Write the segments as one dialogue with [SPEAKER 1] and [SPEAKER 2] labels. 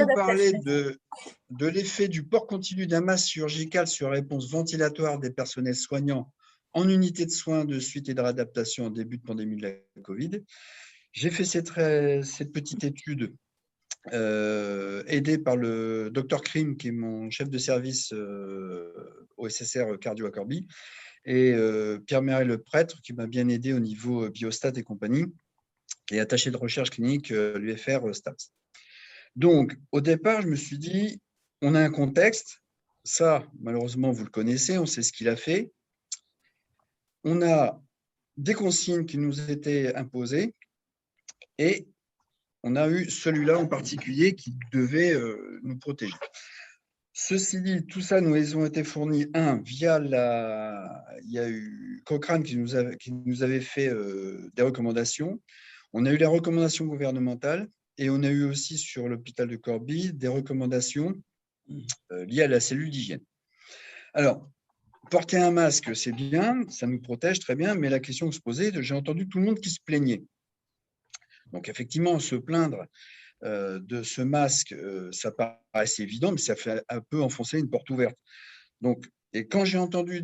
[SPEAKER 1] vous parler
[SPEAKER 2] d'adaptation.
[SPEAKER 1] de l'effet du port continu d'un masque chirurgical sur la réponse ventilatoire des personnels soignants en unité de soins de suite et de réadaptation en début de pandémie de la Covid. J'ai fait cette petite étude aidé par le docteur Krim, qui est mon chef de service au SSR Cardio à Corbie, et Pierre-Méry Le Prêtre, qui m'a bien aidé au niveau biostat et compagnie, qui est attaché de recherche clinique l'UFR STAPS. Donc, au départ, je me suis dit, on a un contexte, ça, malheureusement, vous le connaissez, on sait ce qu'il a fait. On a des consignes qui nous étaient imposées et on a eu celui-là en particulier qui devait nous protéger. Ceci dit, tout ça nous ont été fournis, via il y a eu Cochrane qui nous avait fait des recommandations. On a eu les recommandations gouvernementales et on a eu aussi sur l'hôpital de Corbie des recommandations liées à la cellule d'hygiène. Alors, porter un masque, c'est bien, ça nous protège très bien, mais la question que se posait, j'ai entendu tout le monde qui se plaignait. Donc, effectivement, se plaindre de ce masque, ça paraissait évident, mais ça fait un peu enfoncer une porte ouverte. Donc, et quand j'ai entendu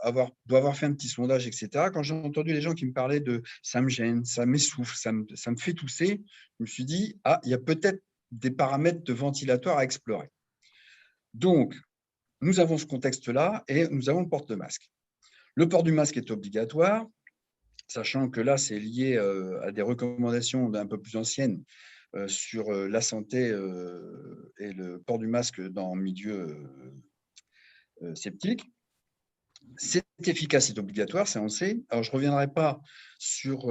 [SPEAKER 1] avoir fait un petit sondage, etc., quand j'ai entendu les gens qui me parlaient de ça me gêne, ça m'essouffle, ça me fait tousser, je me suis dit, ah, il y a peut-être des paramètres de ventilatoire à explorer. Donc, nous avons ce contexte-là et nous avons le port de masque. Le port du masque est obligatoire, sachant que là, c'est lié à des recommandations un peu plus anciennes sur la santé et le port du masque dans le milieu sceptique. C'est efficace, c'est obligatoire, ça on sait. Alors, je ne reviendrai pas sur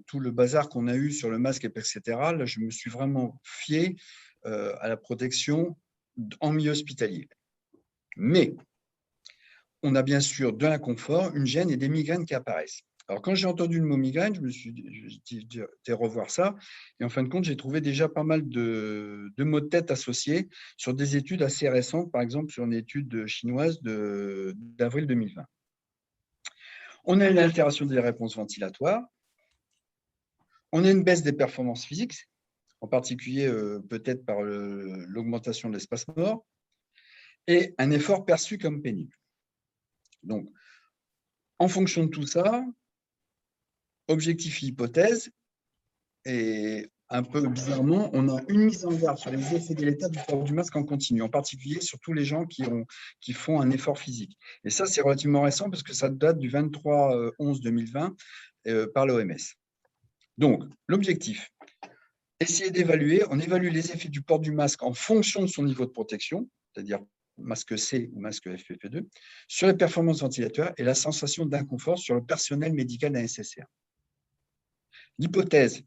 [SPEAKER 1] tout le bazar qu'on a eu sur le masque, etc. Là, je me suis vraiment fié à la protection en milieu hospitalier. Mais on a bien sûr de l'inconfort, une gêne et des migraines qui apparaissent. Alors, quand j'ai entendu le mot migraine, je me suis dit revoir ça. Et en fin de compte, j'ai trouvé déjà pas mal de mots de tête associés sur des études assez récentes, par exemple sur une étude chinoise d'avril 2020. On a une altération des réponses ventilatoires. On a une baisse des performances physiques, en particulier peut-être par l'augmentation de l'espace mort, et un effort perçu comme pénible. Donc, en fonction de tout ça, objectif et hypothèse, et un peu bizarrement, on a une mise en garde sur les effets délétères du port du masque en continu, en particulier sur tous les gens qui font un effort physique. Et ça, c'est relativement récent parce que ça date du 23/11/2020 par l'OMS. Donc, l'objectif, essayer d'évaluer, on évalue les effets du port du masque en fonction de son niveau de protection, c'est-à-dire masque C ou masque FFP2, sur les performances ventilatoires et la sensation d'inconfort sur le personnel médical d'un SSR. L'hypothèse,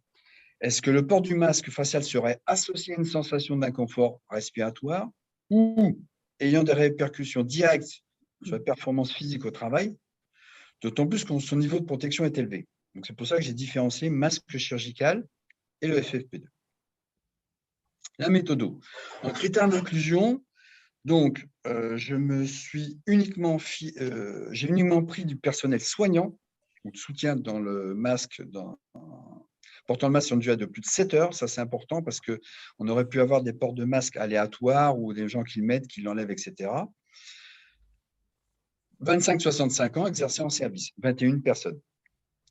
[SPEAKER 1] est-ce que le port du masque facial serait associé à une sensation d'inconfort respiratoire ou ayant des répercussions directes sur les performances physiques au travail, d'autant plus que son niveau de protection est élevé. Donc, c'est pour ça que j'ai différencié masque chirurgical et le FFP2. La méthode. En critères d'inclusion, donc, j'ai uniquement pris du personnel soignant ou de soutien dans le masque, portant le masque sur une durée de plus de 7 heures. Ça, c'est important parce qu'on aurait pu avoir des ports de masque aléatoires ou des gens qui le mettent, qui l'enlèvent, etc. 25-65 ans, exercé en service, 21 personnes.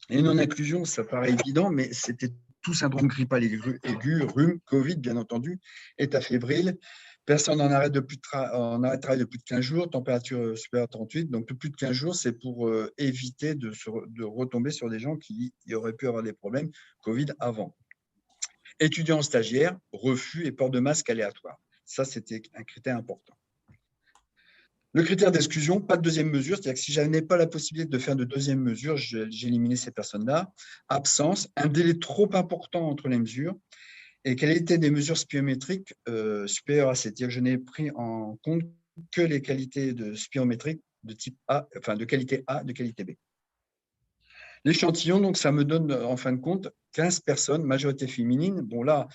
[SPEAKER 1] Et non-inclusion, ça paraît évident, mais c'était tout syndrome grippal aigu, rhume, Covid, bien entendu, état fébrile, personne en arrêt de travail de plus de 15 jours, température supérieure à 38. Donc, de plus de 15 jours, c'est pour éviter de retomber sur des gens qui auraient pu avoir des problèmes Covid avant. Étudiants stagiaires, refus et port de masque aléatoire. Ça, c'était un critère important. Le critère d'exclusion, pas de deuxième mesure, c'est-à-dire que si je n'avais pas la possibilité de faire de deuxième mesure, j'éliminais ces personnes-là. Absence, un délai trop important entre les mesures et qualité des mesures spirométriques supérieures à 7. C'est-à-dire que je n'ai pris en compte que les qualités de spirométriques de type A, enfin de qualité A, de qualité B. L'échantillon, donc, ça me donne en fin de compte 15 personnes, majorité féminine. Bon, là,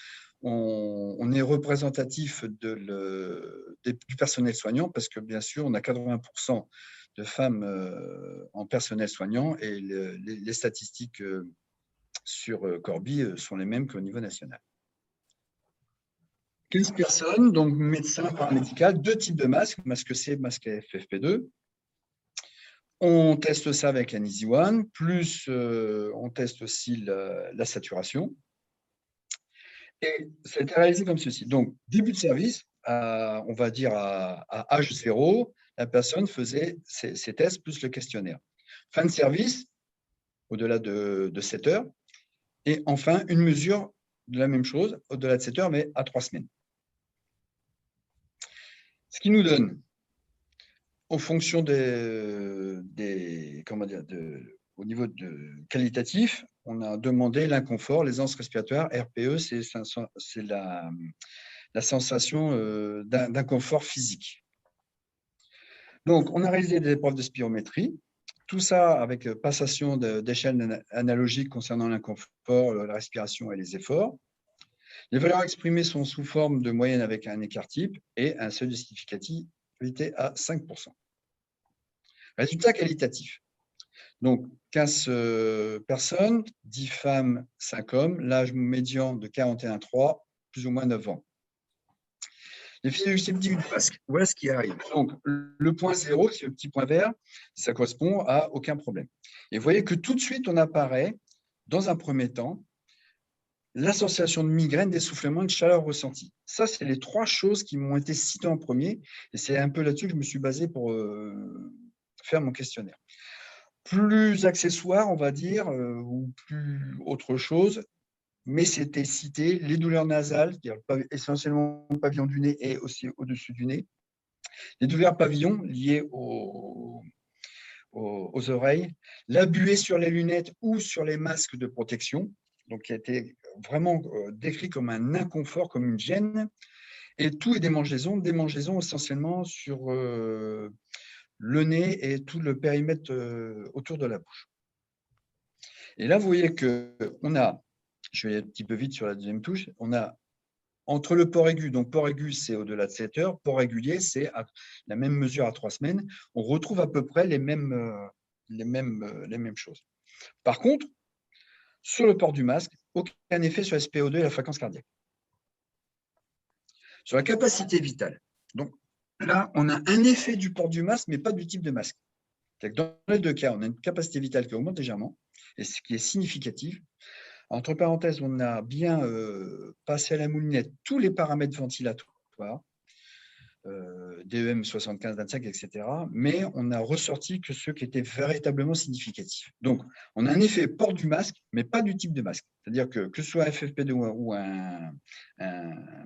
[SPEAKER 1] on est représentatif du personnel soignant parce que, bien sûr, on a 80% de femmes en personnel soignant et les statistiques sur Corbie sont les mêmes qu'au niveau national. 15 personnes, donc médecin, paramédical, 2 types de masques, masque C, masque FFP2. On teste ça avec un Easy One, plus on teste aussi la saturation. Et ça a été réalisé comme ceci. Donc, début de service, on va dire à H0, la personne faisait ses tests plus le questionnaire. Fin de service, au-delà de 7 heures. Et enfin, une mesure de la même chose, au-delà de 7 heures, mais à 3 semaines. Ce qui nous donne, en fonction au niveau qualitatif, on a demandé l'inconfort, l'aisance respiratoire, RPE, c'est la sensation d'inconfort physique. Donc, on a réalisé des épreuves de spirométrie, tout ça avec passation d'échelles analogiques concernant l'inconfort, la respiration et les efforts. Les valeurs exprimées sont sous forme de moyenne avec un écart type et un seuil de significativité à 5%. Résultat qualitatif. Donc, 15 personnes, 10 femmes, 5 hommes, l'âge médian de 41,3, plus ou moins 9 ans. Les physiologiques du masque, voilà ce qui arrive. Donc, le point 0, c'est le petit point vert, ça correspond à aucun problème. Et vous voyez que tout de suite, on apparaît, dans un premier temps, l'association de migraine, d'essoufflement et de chaleur ressentie. Ça, c'est les 3 choses qui m'ont été citées en premier. Et c'est un peu là-dessus que je me suis basé pour faire mon questionnaire. Plus accessoire, on va dire, ou plus autre chose, mais c'était cité les douleurs nasales, essentiellement le pavillon du nez et aussi au-dessus du nez, les douleurs pavillons liées aux oreilles, la buée sur les lunettes ou sur les masques de protection, donc qui a été vraiment décrit comme un inconfort, comme une gêne, et tout est démangeaisons essentiellement sur le nez et tout le périmètre autour de la bouche. Et là, vous voyez qu'on a, je vais un petit peu vite sur la deuxième touche, on a entre le port aigu, donc port aigu, c'est au-delà de 7 heures, port régulier, c'est la même mesure à 3 semaines, on retrouve à peu près les mêmes choses. Par contre, sur le port du masque, aucun effet sur SpO2 et la fréquence cardiaque. Sur la capacité vitale, donc là, on a un effet du port du masque, mais pas du type de masque. Dans les 2 cas, on a une capacité vitale qui augmente légèrement, et ce qui est significatif. Entre parenthèses, on a bien passé à la moulinette tous les paramètres ventilatoires, DEM 75-25, etc. Mais on a ressorti que ceux qui étaient véritablement significatifs. Donc, on a un effet port du masque, mais pas du type de masque. C'est-à-dire que ce soit FFP2 ou un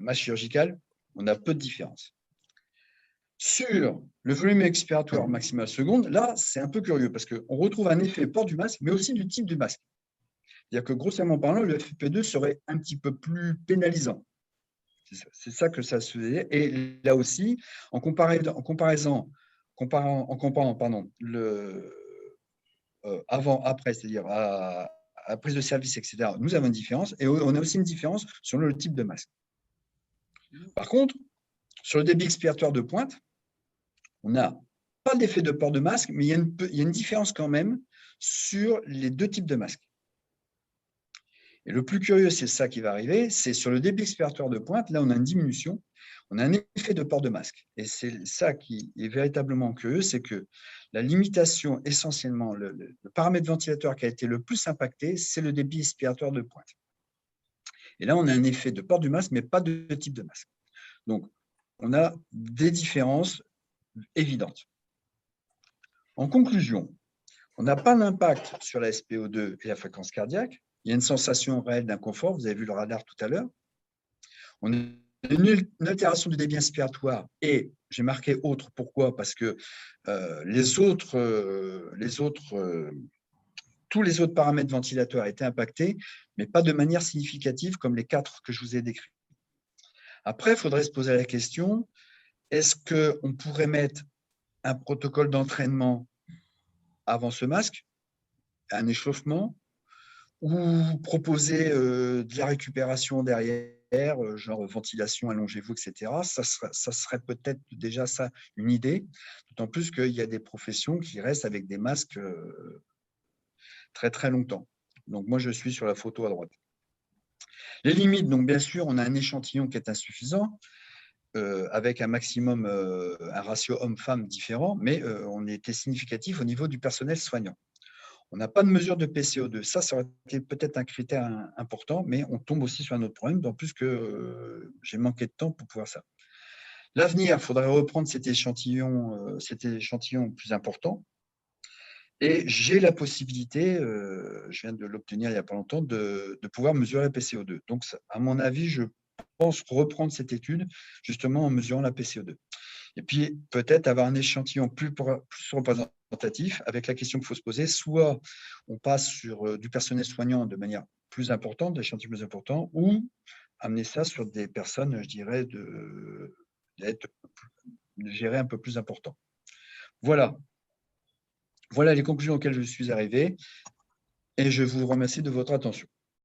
[SPEAKER 1] masque chirurgical, on a peu de différence. Sur le volume expiratoire maximal seconde, là, c'est un peu curieux parce qu'on retrouve un effet port du masque, mais aussi du type du masque. C'est-à-dire que, grossièrement parlant, le FFP2 serait un petit peu plus pénalisant. C'est ça que ça se faisait. Et là aussi, en comparant le avant, après, c'est-à-dire à prise de service, etc., nous avons une différence. Et on a aussi une différence sur le type de masque. Par contre, sur le débit expiratoire de pointe, on n'a pas d'effet de port de masque, mais il y a une différence quand même sur les 2 types de masques. Et le plus curieux, c'est ça qui va arriver, c'est sur le débit expiratoire de pointe, là on a une diminution, on a un effet de port de masque. Et c'est ça qui est véritablement curieux, c'est que la limitation, essentiellement, le paramètre ventilateur qui a été le plus impacté, c'est le débit expiratoire de pointe. Et là, on a un effet de port du masque, mais pas de type de masque. Donc, on a des différences évidentes. En conclusion, on n'a pas d'impact sur la SpO2 et la fréquence cardiaque. Il y a une sensation réelle d'inconfort. Vous avez vu le radar tout à l'heure. On a une altération du débit inspiratoire et j'ai marqué autre. Pourquoi? Parce que tous les autres paramètres ventilateurs étaient impactés, mais pas de manière significative comme les 4 que je vous ai décrits. Après, il faudrait se poser la question, est-ce qu'on pourrait mettre un protocole d'entraînement avant ce masque, un échauffement, ou proposer de la récupération derrière, genre ventilation, allongez-vous, etc. Ça serait peut-être déjà ça une idée, d'autant plus qu'il y a des professions qui restent avec des masques très très longtemps. Donc moi, je suis sur la photo à droite. Les limites, donc bien sûr, on a un échantillon qui est insuffisant, avec un maximum, un ratio homme-femme différent, mais on était significatif au niveau du personnel soignant. On n'a pas de mesure de PCO2. Ça aurait été peut-être un critère important, mais on tombe aussi sur un autre problème, d'autant plus que j'ai manqué de temps pour pouvoir ça. L'avenir, il faudrait reprendre cet échantillon plus important. Et j'ai la possibilité, je viens de l'obtenir il n'y a pas longtemps, de pouvoir mesurer la PCO2. Donc, à mon avis, je pense reprendre cette étude justement en mesurant la PCO2. Et puis, peut-être avoir un échantillon plus représentatif avec la question qu'il faut se poser. Soit on passe sur du personnel soignant de manière plus importante, d'échantillons plus importants, ou amener ça sur des personnes, je dirais, de gérer un peu plus important. Voilà. Voilà les conclusions auxquelles je suis arrivé et je vous remercie de votre attention.